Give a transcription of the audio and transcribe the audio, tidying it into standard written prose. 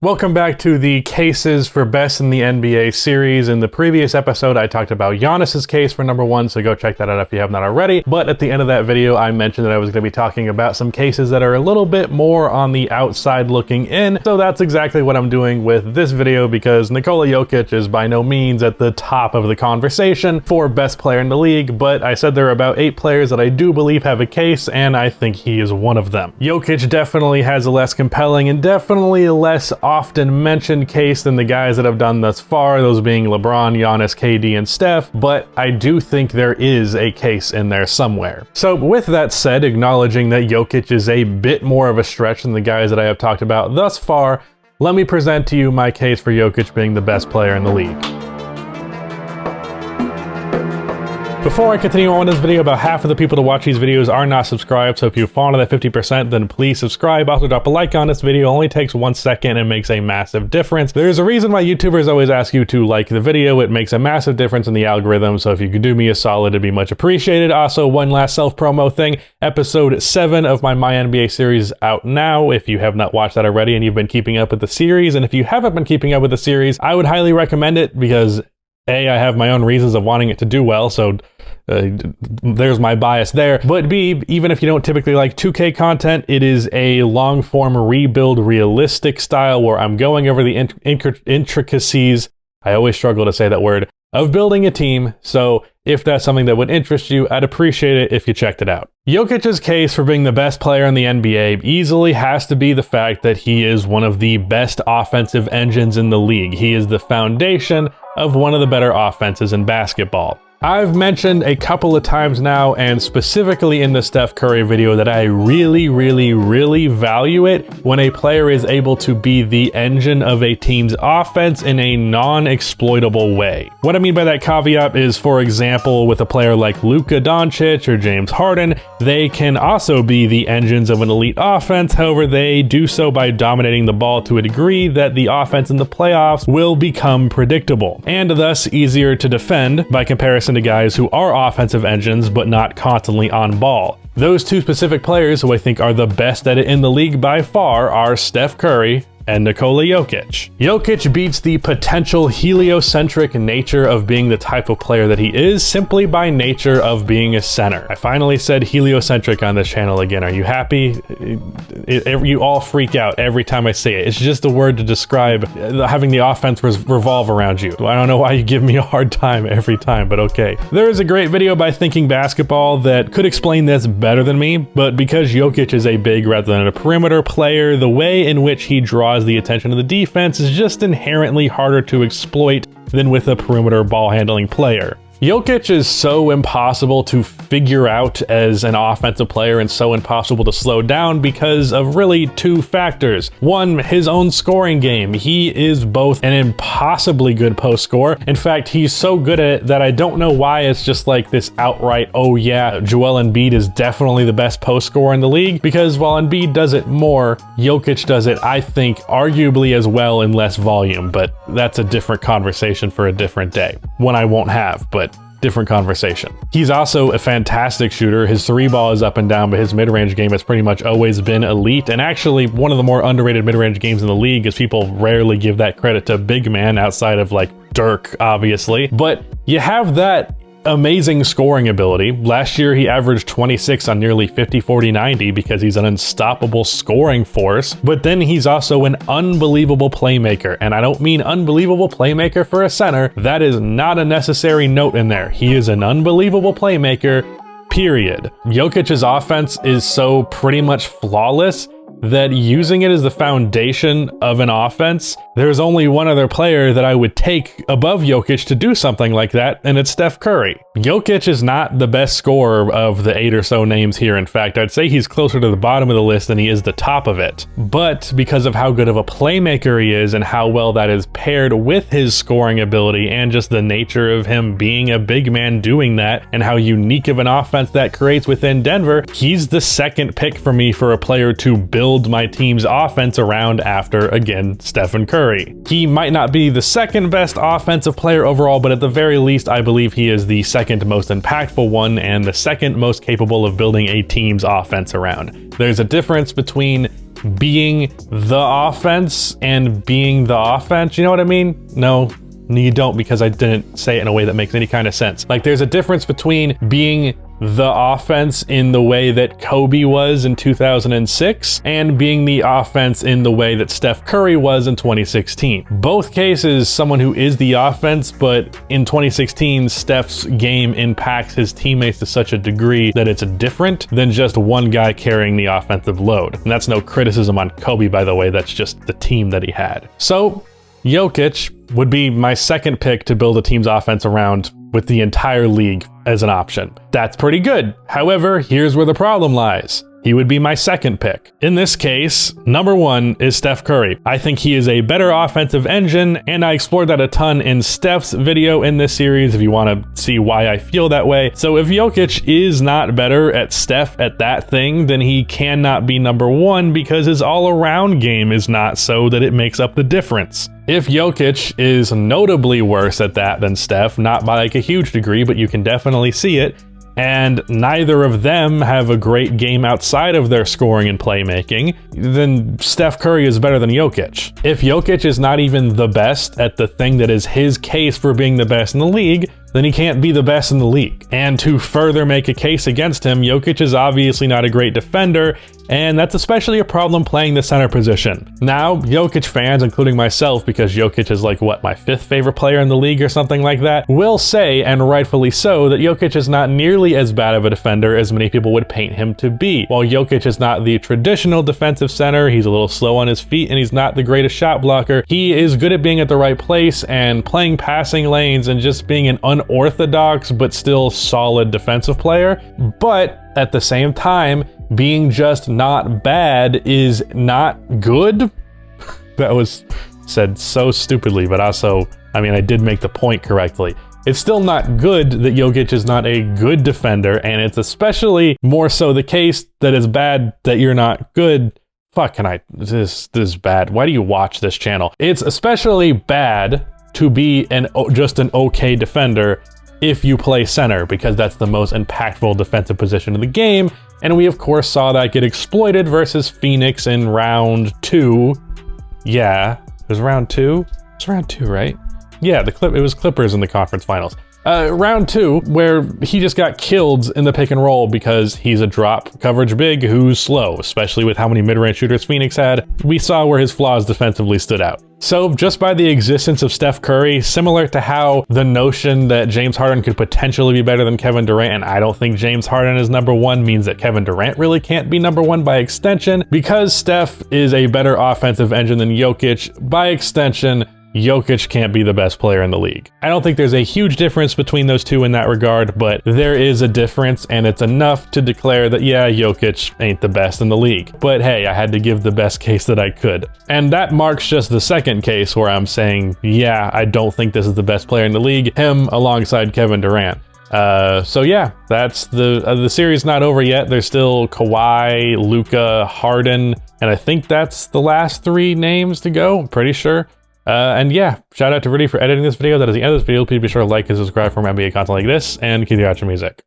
Welcome back to the cases for best in the NBA series. In the previous episode, I talked about Giannis's case for number one, so go check that out if you have not already. But at the end of that video, I mentioned that I was going to be talking about some cases that are a little bit more on the outside looking in. So that's exactly what I'm doing with this video, because Nikola Jokic is by no means at the top of the conversation for best player in the league, but I said there are about 8 players that I do believe have a case, and I think he is one of them. Jokic definitely has a less compelling and definitely a less often mentioned case than the guys that have done thus far, those being LeBron, Giannis, KD, and Steph, but I do think there is a case in there somewhere. So with that said, acknowledging that Jokic is a bit more of a stretch than the guys that I have talked about thus far, let me present to you my case for Jokic being the best player in the league. Before I continue on with this video, about half of the people to watch these videos are not subscribed, so if you fall into that 50%, then please subscribe. Also drop a like on this video. It only takes 1 second and makes a massive difference. There's a reason why YouTubers always ask you to like the video. It makes a massive difference in the algorithm, so if you could do me a solid, it'd be much appreciated. Also, one last self-promo thing. Episode 7 of my NBA series is out now, if you have not watched that already and you've been keeping up with the series. And if you haven't been keeping up with the series, I would highly recommend it because A, I have my own reasons of wanting it to do well, so there's my bias there. But B, even if you don't typically like 2K content, it is a long form rebuild realistic style where I'm going over the intricacies, I always struggle to say that word, of building a team. So if that's something that would interest you, I'd appreciate it if you checked it out. Jokic's case for being the best player in the NBA easily has to be the fact that he is one of the best offensive engines in the league. He is the foundation of one of the better offenses in basketball. I've mentioned a couple of times now, and specifically in the Steph Curry video, that I really value it when a player is able to be the engine of a team's offense in a non-exploitable way. What I mean by that caveat is, for example, with a player like Luka Doncic or James Harden, they can also be the engines of an elite offense. However, they do so by dominating the ball to a degree that the offense in the playoffs will become predictable, and thus easier to defend by comparison to guys who are offensive engines but not constantly on ball. Those two specific players who I think are the best at it in the league by far are Steph Curry and Nikola Jokic. Jokic beats the potential heliocentric nature of being the type of player that he is simply by nature of being a center. I finally said heliocentric on this channel again. Are you happy? You all freak out every time I say it. It's just a word to describe having the offense revolve around you. I don't know why you give me a hard time every time, but okay. There is a great video by Thinking Basketball that could explain this better than me, but because Jokic is a big rather than a perimeter player, the way in which he draws the attention of the defense is just inherently harder to exploit than with a perimeter ball handling player. Jokic is so impossible to figure out as an offensive player and so impossible to slow down because of really 2 factors. One, his own scoring game. He is both an impossibly good post scorer. In fact, he's so good at it that I don't know why it's just like this outright, oh yeah, Joel Embiid is definitely the best post scorer in the league, because while Embiid does it more, Jokic does it, I think, arguably as well in less volume, but that's a different conversation for a different day. One I won't have, but different conversation. He's also a fantastic shooter. His 3 ball is up and down, but his mid-range game has pretty much always been elite, and actually one of the more underrated mid-range games in the league, is people rarely give that credit to big man outside of like Dirk, obviously. But you have that amazing scoring ability. Last year he averaged 26 on nearly 50-40-90 because he's an unstoppable scoring force, but then he's also an unbelievable playmaker, and I don't mean unbelievable playmaker for a center. That is not a necessary note in there. He is an unbelievable playmaker, period. Jokic's offense is so pretty much flawless that using it as the foundation of an offense, there's only one other player that I would take above Jokic to do something like that, and it's Steph Curry. Jokic is not the best scorer of the 8 or so names here. In fact, I'd say he's closer to the bottom of the list than he is the top of it. But because of how good of a playmaker he is and how well that is paired with his scoring ability and just the nature of him being a big man doing that and how unique of an offense that creates within Denver, he's the second pick for me for a player to build my team's offense around after, again, Stephen Curry. Curry. He might not be the second best offensive player overall, but at the very least, I believe he is the second most impactful one and the second most capable of building a team's offense around. There's a difference between being the offense and being the offense. You know what I mean? No, you don't, because I didn't say it in a way that makes any kind of sense. Like, there's a difference between being the offense in the way that Kobe was in 2006 and being the offense in the way that Steph Curry was in 2016. Both cases, someone who is the offense, but in 2016, Steph's game impacts his teammates to such a degree that it's different than just one guy carrying the offensive load. And that's no criticism on Kobe, by the way, that's just the team that he had. So Jokic would be my second pick to build a team's offense around with the entire league as an option. That's pretty good. However, here's where the problem lies. He would be my second pick. In this case, number one is Steph Curry. I think he is a better offensive engine, and I explored that a ton in Steph's video in this series if you want to see why I feel that way. So if Jokic is not better at Steph at that thing, then he cannot be number one because his all-around game is not so that it makes up the difference. If Jokic is notably worse at that than Steph, not by like a huge degree, but you can definitely see it, and neither of them have a great game outside of their scoring and playmaking, then Steph Curry is better than Jokic. If Jokic is not even the best at the thing that is his case for being the best in the league, then he can't be the best in the league. And to further make a case against him, Jokic is obviously not a great defender, and that's especially a problem playing the center position. Now, Jokic fans, including myself, because Jokic is like, what, my fifth favorite player in the league or something like that, will say, and rightfully so, that Jokic is not nearly as bad of a defender as many people would paint him to be. While Jokic is not the traditional defensive center, he's a little slow on his feet, and he's not the greatest shot blocker, he is good at being at the right place and playing passing lanes and just being an unorthodox but still solid defensive player. But at the same time, being just not bad is not good. That was said so stupidly, but also, I mean, I did make the point correctly. It's still not good that Jokic is not a good defender, and it's especially more so the case that it's bad that you're not good. Fuck, this is bad. Why do you watch this channel? It's especially bad to be just an okay defender if you play center, because that's the most impactful defensive position in the game. And we of course saw that get exploited versus Phoenix in round 2. Yeah, it was round 2? It's round 2, right? Yeah, it was Clippers in the conference finals. Round 2, where he just got killed in the pick and roll because he's a drop coverage big who's slow, especially with how many mid-range shooters Phoenix had. We saw where his flaws defensively stood out. So just by the existence of Steph Curry, similar to how the notion that James Harden could potentially be better than Kevin Durant, and I don't think James Harden is number one, means that Kevin Durant really can't be number one by extension, because Steph is a better offensive engine than Jokic, by extension, Jokic can't be the best player in the league. I don't think there's a huge difference between those two in that regard, but there is a difference, and it's enough to declare that, yeah, Jokic ain't the best in the league. But hey, I had to give the best case that I could. And that marks just the second case where I'm saying, yeah, I don't think this is the best player in the league, him alongside Kevin Durant. So yeah, that's the series not over yet. There's still Kawhi, Luka, Harden, and I think that's the last 3 names to go, I'm pretty sure. And yeah, shout out to Rudy for editing this video. That is the end of this video. Please be sure to like and subscribe for more NBA content like this, and keep watching music.